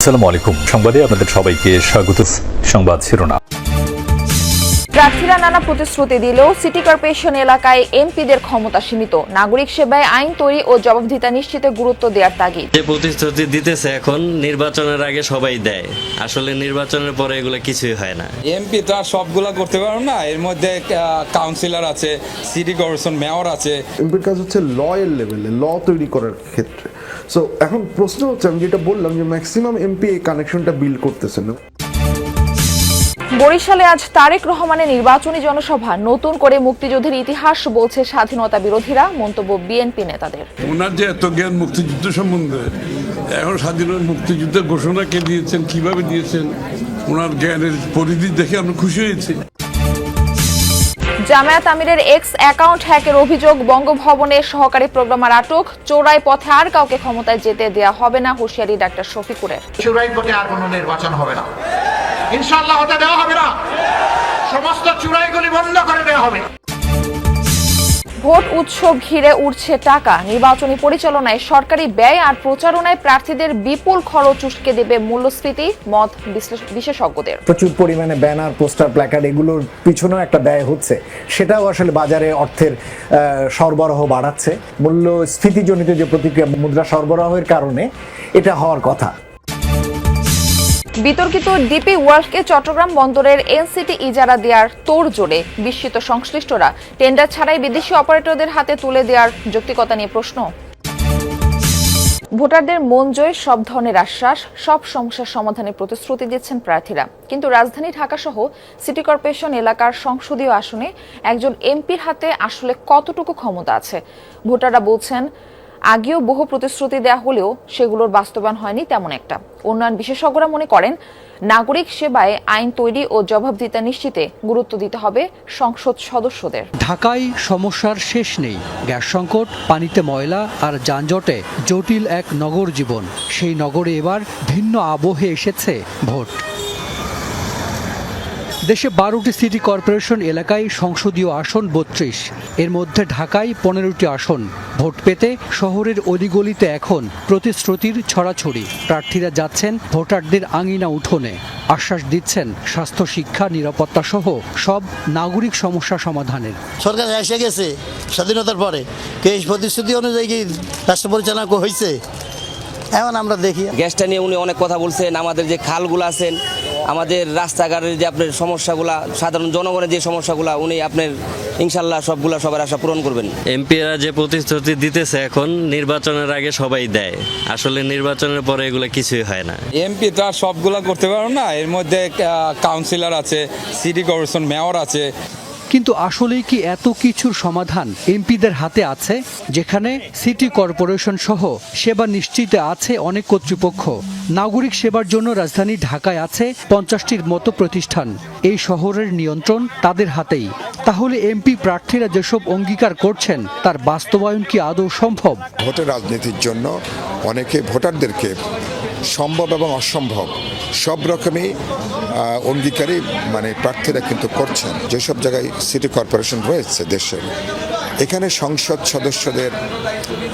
আসসালামু আলাইকুম। সংবাদে আপনাদের সবাইকে স্বাগত। সংবাদ শিরোনাম। প্রার্থীরা নানা প্রতিশ্রুতি দিলেও সিটি কর্পোরেশন এলাকায় এমপিদের ক্ষমতা সীমিত। নাগরিক সেবায় আইন তৈরি ও জবাবদিহিতা নিশ্চিতে গুরুত্ব দেওয়ার তাগিদ। যে প্রতিশ্রুতি দিতেছে এখন নির্বাচনের আগে সবাই দেয়, আসলে নির্বাচনের পরে এগুলো কিছুই হয় না। এমপি তো আর সবগুলা করতে পারো না, এর মধ্যে কাউন্সিলর আছে, সিটি কর্পোরেশন মেয়র আছে। এমপির কাজ হচ্ছে ল এর লেভেলে ল তৈরি করার ক্ষেত্রে। সো এখন প্রশ্ন হচ্ছে, আমি যেটা বললাম যে ম্যাক্সিমাম এমপি এই কানেকশনটা বিল্ড করতেছেন না। বরিশালে আজ তারেক রহমানের নির্বাচনী জনসভা। নতুন করে মুক্তিযুদ্ধের ইতিহাস বলছে স্বাধীনতা বিরোধীরা। মন্তব্য বিএনপি নেতাদের। ওনার যে এত জ্ঞান মুক্তিযুদ্ধ সম্বন্ধে, এখন স্বাধীনতা মুক্তিযুদ্ধের ঘোষণা কে দিয়েছেন, কিভাবে দিয়েছেন, ওনার জ্ঞানের পরিধি দেখে আমরা খুশি হয়েছি। জামায়াত আমিরের এক্স অ্যাকাউন্ট হ্যাকের অভিযোগ। বঙ্গভবনের সহকারী প্রোগ্রামার আটক। চোরাই পথে আর কাউকে ক্ষমতায় যেতে দেয়া হবে না, হুঁশিয়ারি ডাক্তার শফিকুরের। চোরাই পথে আর কোনো নির্বাচন হবে না, ইনশাআল্লাহ হতে দেওয়া হবে না। সমস্ত চোরাইগুলি বন্ধ করে দেওয়া হবে। ভোট উৎসব ঘিরে উঠছে টাকা। নির্বাচনী পরিচালনায় সরকারি ব্যয় আর প্রচারণায় প্রার্থীদের বিপুল খরচ উস্কে দেবে মূল্যস্ফীতি, মত বিশেষজ্ঞদের। প্রচুর পরিমাণে ব্যানার, পোস্টার, প্ল্যাকার্ড এগুলোর পিছনেও একটা ব্যয় হচ্ছে, সেটাও আসলে বাজারে অর্থের সরবরাহ বাড়াচ্ছে। মূল্যস্ফীতিজনিত যে প্রতিক্রিয়া, মুদ্রা সরবরাহের কারণে এটা হওয়ার কথা। বিতর্কিত ডিপি ওয়ার্ল্ডকে চট্টগ্রাম বন্দরের এনসিটি ইজারা দেওয়ার তোড়জোড়ে বিস্মিত সংশ্লিষ্টরা। টেন্ডার ছাড়াই বিদেশি অপারেটরদের হাতে তুলে দেওয়ার যৌক্তিকতা নিয়ে প্রশ্ন। ভোটারদের মন জয়ে সব ধরনের আশ্বাস, সব সমস্যার সমাধানের প্রতিশ্রুতি দিচ্ছেন প্রার্থীরা। কিন্তু রাজধানী ঢাকা সহ সিটি কর্পোরেশন এলাকার সংসদীয় আসনে একজন এমপির হাতে আসলে কতটুকু ক্ষমতা আছে? ভোটাররা বলছেন, আগেও বহু প্রতিশ্রুতি দেওয়া হলেও সেগুলোর বাস্তবায়ন হয়নি তেমন একটা। উন্নয়ন বিশেষজ্ঞরা মনে করেন, নাগরিক সেবায় আইন তৈরি ও জবাবদিহিতা নিশ্চিতে গুরুত্ব দিতে হবে সংসদ সদস্যদের। ঢাকায় সমস্যার শেষ নেই। গ্যাস সংকট, পানিতে ময়লা আর যানজটে জটিল এক নগর জীবন। সেই নগরে এবার ভিন্ন আবহে এসেছে ভোট। দেশে 12টি সিটি কর্পোরেশন এলাকায় সংসদীয় আসন 32, এর মধ্যে ঢাকায় 15টি আসন। ভোট পেতে শহরের অলিগলিতে এখন প্রতিশ্রুতির ছড়াছড়ি। প্রার্থীরা যাচ্ছেন ভোটারদের আঙিনা উঠোনে, আশ্বাস দিচ্ছেন স্বাস্থ্য, শিক্ষা, নিরাপত্তা সহ সব নাগরিক সমস্যা সমাধানের। সরকার এসে গেছে স্বাধীনতার পরে, এই প্রতিশ্রুতি অনুযায়ী কি রাষ্ট্র পরিচালনা হয়েছে? এখন আমরা দেখি। গ্যাসটা নিয়ে উনি অনেক কথা বলছেন। আমাদের যে খালগুলো আছেন, আমাদের রাস্তাঘাটের যে আপনার সমস্যাগুলা, সাধারণ জনগণের যে সমস্যাগুলা, উনি আপনার ইনশাল্লাহ সবগুলা সবার আশা পূরণ করবেন। এমপিরা যে প্রতিশ্রুতি দিতেছে এখন নির্বাচনের আগে সবাই দেয়, আসলে নির্বাচনের পরে এগুলো কিছুই হয় না। এমপি তো আর সবগুলা করতে পারো না, এর মধ্যে কাউন্সিলর আছে, সিটি কর্পোরেশন মেয়র আছে। কিন্তু আসলেই কি এত কিছুর সমাধান এমপিদের হাতে আছে? যেখানে সিটি কর্পোরেশন সহ সেবা নিশ্চিতে আছে অনেক কর্তৃপক্ষ। নাগরিক সেবার জন্য রাজধানী ঢাকায় আছে 50টির মতো প্রতিষ্ঠান। এই শহরের নিয়ন্ত্রণ তাদের হাতেই। তাহলে এমপি প্রার্থীরা যেসব অঙ্গীকার করছেন, তার বাস্তবায়ন কি আদৌ সম্ভব? ভোটের রাজনীতির জন্য অনেকে ভোটারদেরকে সম্ভব এবং অসম্ভব সব রকমই অঙ্গীকারই প্রার্থীরা কিন্তু করছেন। যেসব জায়গায় সিটি কর্পোরেশন রয়েছে দেশের, এখানে সংসদ সদস্যদের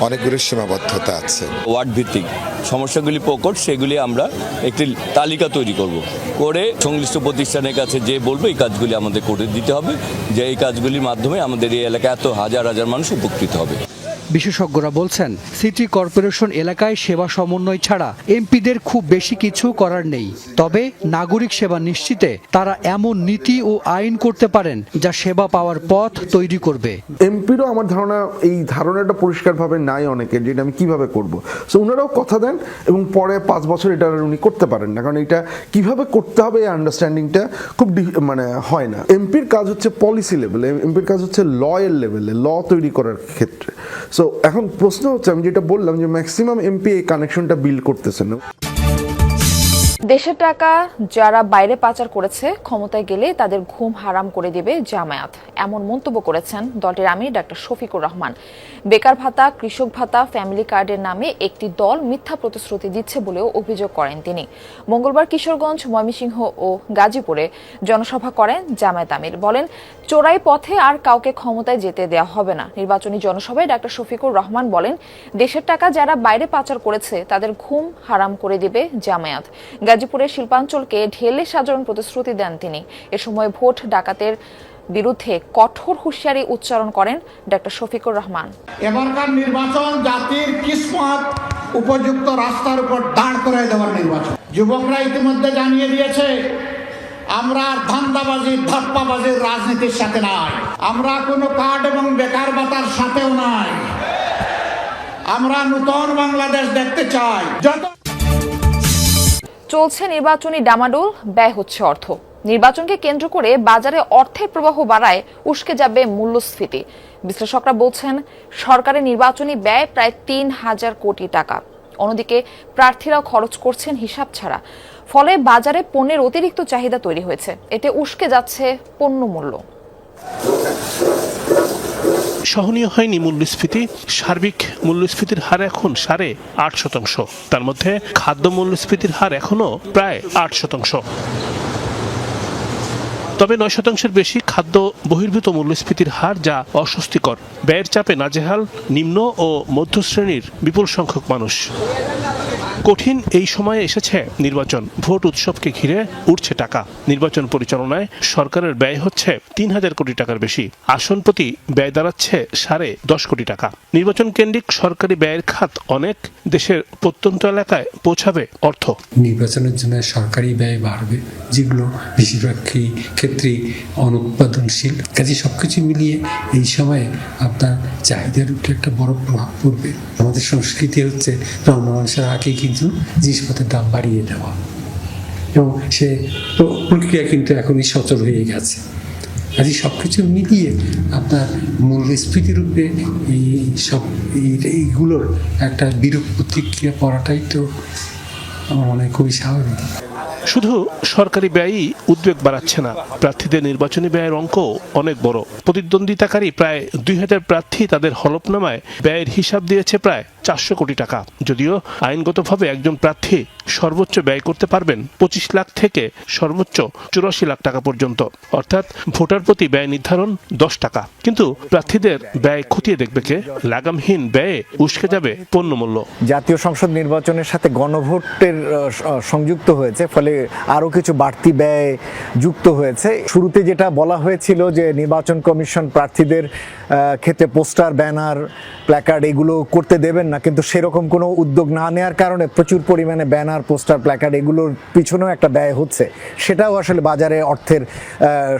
অনেকগুলি সীমাবদ্ধতা আছে। ওয়ার্ড ভিত্তিক সমস্যাগুলি প্রকট, সেগুলি আমরা একটি তালিকা তৈরি করে সংশ্লিষ্ট প্রতিষ্ঠানের কাছে যে বলবো এই কাজগুলি আমাদের করে দিতে হবে, যে এই কাজগুলির মাধ্যমে আমাদের এই এলাকায় এত হাজার হাজার মানুষ উপকৃত হবে। বিশেষজ্ঞরা বলছেন, সিটি কর্পোরেশন এলাকায় সেবা সমন্বয় ছাড়া এমপিদের খুব বেশি কিছু করার নেই। তবে নাগরিক সেবা নিশ্চিতে তারা এমন নীতি ও আইন করতে পারেন যা সেবা পাওয়ার পথ তৈরি করবে। এমপিরও আমার ধারণা এই ধারণাটা পরিষ্কারভাবে নাই অনেকের, যেটা আমি কিভাবে করব। সো ওনারাও কথা দেন এবং পরে 5 বছর এটা উনি করতে পারেন না, কারণ এটা কিভাবে করতে হবে এই আন্ডারস্ট্যান্ডিংটা খুব হয় না। এমপির কাজ হচ্ছে পলিসি লেভেলে, এমপির কাজ হচ্ছে ল এর লেভেলে ল তৈরি করার ক্ষেত্রে। সো এখন প্রশ্ন হচ্ছে, আমি যেটা বললাম যে ম্যাক্সিমাম এমপি এই কানেকশনটা বিল্ড করতেছেন না। দেশের টাকা যারা বাইরে পাচার করেছে ক্ষমতায় গেলে তাদের ঘুম হারাম করে দেবে জামায়াত, এমন মন্তব্য করেছেন দলটির আমির ডাক্তার শফিকুর রহমান। বেকার ভাতা, কৃষক ভাতা, ফ্যামিলি কার্ডের নামে একটি দল মিথ্যা প্রতিশ্রুতি দিচ্ছে বলেও অভিযোগ করেন তিনি। মঙ্গলবার কিশোরগঞ্জ, ময়মনসিংহ ও গাজীপুরে জনসভা করেন জামায়াত আমির। বলেন, চোরাই পথে আর কাউকে ক্ষমতায় যেতে দেওয়া হবে না। নির্বাচনী জনসভায় ডাক্তার শফিকুর রহমান বলেন, দেশের টাকা যারা বাইরে পাচার করেছে তাদের ঘুম হারাম করে দেবে জামায়াত। গাজীপুরের শিল্পাঞ্চলকে ঢেলে সাজানোর প্রতিশ্রুতি দেন তিনি। এ সময় ভোট ডাকাতের বিরুদ্ধে কঠোর হুঁশিয়ারি উচ্চারণ করেন ডাক্তার শফিকুর রহমান। এবারকার নির্বাচন জাতির কিসমত উপযুক্ত রাস্তার উপর দাঁড় করে দেওয়ার নির্বাচন। যুবকরা ইতিমধ্যে জানিয়ে দিয়েছে, আমরা আর ধান্দাবাজি, ধাপ্পাবাজির রাজনীতির সাথে নাই। আমরা কোনো কার্ড এবং বেকার ভাতার সাথেও নাই। আমরা নতুন বাংলাদেশ দেখতে চাই। চলছে নির্বাচনী ডামাডোল, ব্যয় হচ্ছে অর্থ। নির্বাচনকে কেন্দ্র করে বাজারে অর্থের প্রবাহ বাড়ায় উস্কে যাবে মূল্যস্ফীতি। বিশ্লেষকরা বলছেন, সরকারের নির্বাচনী ব্যয় প্রায় ৩,০০০ কোটি টাকা। অন্যদিকে প্রার্থীরাও খরচ করছেন হিসাব ছাড়া। ফলে বাজারে পণ্যের অতিরিক্ত চাহিদা তৈরি হয়েছে। এতে উস্কে যাচ্ছে পণ্য মূল্য। সহনীয় হয়নি মূল্যস্ফীতি। সার্বিক মূল্যস্ফীতির হার এখন 8.৫%। তার মধ্যে খাদ্য মূল্যস্ফীতির হার এখনো প্রায় 8%। তবে 9%-এর বেশি খাদ্য বহির্ভূত মূল্যস্ফীতির হার, যা অস্বস্তিকর। ব্যয়ের চাপে নাজেহাল নিম্ন ও মধ্যশ্রেণীর বিপুল সংখ্যক মানুষ। কঠিন এই সময়ে এসেছে নির্বাচন। ভোট উৎসবকে ঘিরে উঠছে টাকা। নির্বাচন পরিচালনায় সরকারের ব্যয় হচ্ছে ৩,০০০ কোটি টাকার বেশি। আসন প্রতি ব্যয় দাঁড়াচ্ছে 10.5 কোটি টাকা। নির্বাচন কেন্দ্রিক সরকারি ব্যয়ের খাত অনেক। দেশের প্রত্যন্ত এলাকায় পৌঁছাবে অর্থ। নির্বাচনের জন্য সরকারি ব্যয় বাড়বে, যেগুলো বেশিরভাগ ক্ষেত্রেই অনুৎপাদনশীল। কাজে সবকিছু মিলিয়ে এই সময়ে আপনার চাহিদার উপরে একটা বড় প্রভাব পড়বে। আমাদের সংস্কৃতি হচ্ছে মানুষের আগে কিন্তু জিনিসপত্রের দাম বাড়িয়ে দেওয়া, এবং সে প্রক্রিয়া কিন্তু এখনই সচল হয়ে গেছে। আজ সবকিছু মিলিয়ে আপনার মূল্যস্ফীতির উপরে এইগুলোর একটা বিরূপ প্রতিক্রিয়া পড়াটাই তো আমার মনে হয় খুবই স্বাভাবিক। শুধু সরকারি ব্যয়ই উদ্বেগ বাড়াচ্ছে না, প্রার্থীদের নির্বাচনী ব্যয়ের অঙ্ক অনেক বড়। প্রতিদ্বন্দ্বিতাকারী প্রায় ২,০০০ প্রার্থী তাদের হলফনামায় ব্যয়ের হিসাব দিয়েছে প্রায় ৪০০ কোটি টাকা। যদিও আইনগতভাবে একজন প্রার্থী সর্বোচ্চ ব্যয় করতে পারবেন ২৫ লাখ থেকে সর্বোচ্চ ৮৪ লাখ টাকা পর্যন্ত, অর্থাৎ ভোটার প্রতি ব্যয় নির্ধারণ ১০ টাকা। কিন্তু প্রার্থীদের ব্যয় খতিয়ে দেখবে কে? লাগামহীন ব্যয়ে উস্কে যাবে পণ্যমূল্য। জাতীয় সংসদ নির্বাচনের সাথে গণভোটের সংযুক্ত হয়েছে, ফলে আরও কিছু বাড়তি ব্যয় যুক্ত হয়েছে। শুরুতে যেটা বলা হয়েছিল যে নির্বাচন কমিশন প্রার্থীদের ক্ষেত্রে পোস্টার, ব্যানার, প্ল্যাকার্ড এগুলো করতে দেবেন না, কিন্তু সেরকম কোনো উদ্যোগ না নেওয়ার কারণে প্রচুর পরিমাণে ব্যানার, পোস্টার, প্ল্যাকার্ড এগুলোর পিছনেও একটা ব্যয় হচ্ছে। সেটাও আসলে বাজারে অর্থের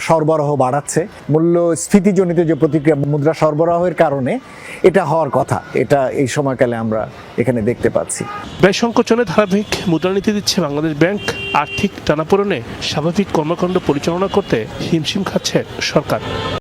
সরবরাহ বাড়াচ্ছে। মূল্যস্ফীতিজনিত যে প্রতিক্রিয়া মুদ্রা সরবরাহের কারণে এটা হওয়ার কথা, এটা এই সময়কালে আমরা এখানে দেখতে পাচ্ছি। ব্যয় সংকোচনে ধারাবাহিক মুদ্রানীতি দিচ্ছে বাংলাদেশ ব্যাংক। আর্থিক টানাপোড়েনে স্বাভাবিক কর্মকাণ্ড পরিচালনা করতে হিমশিম খাচ্ছে সরকার।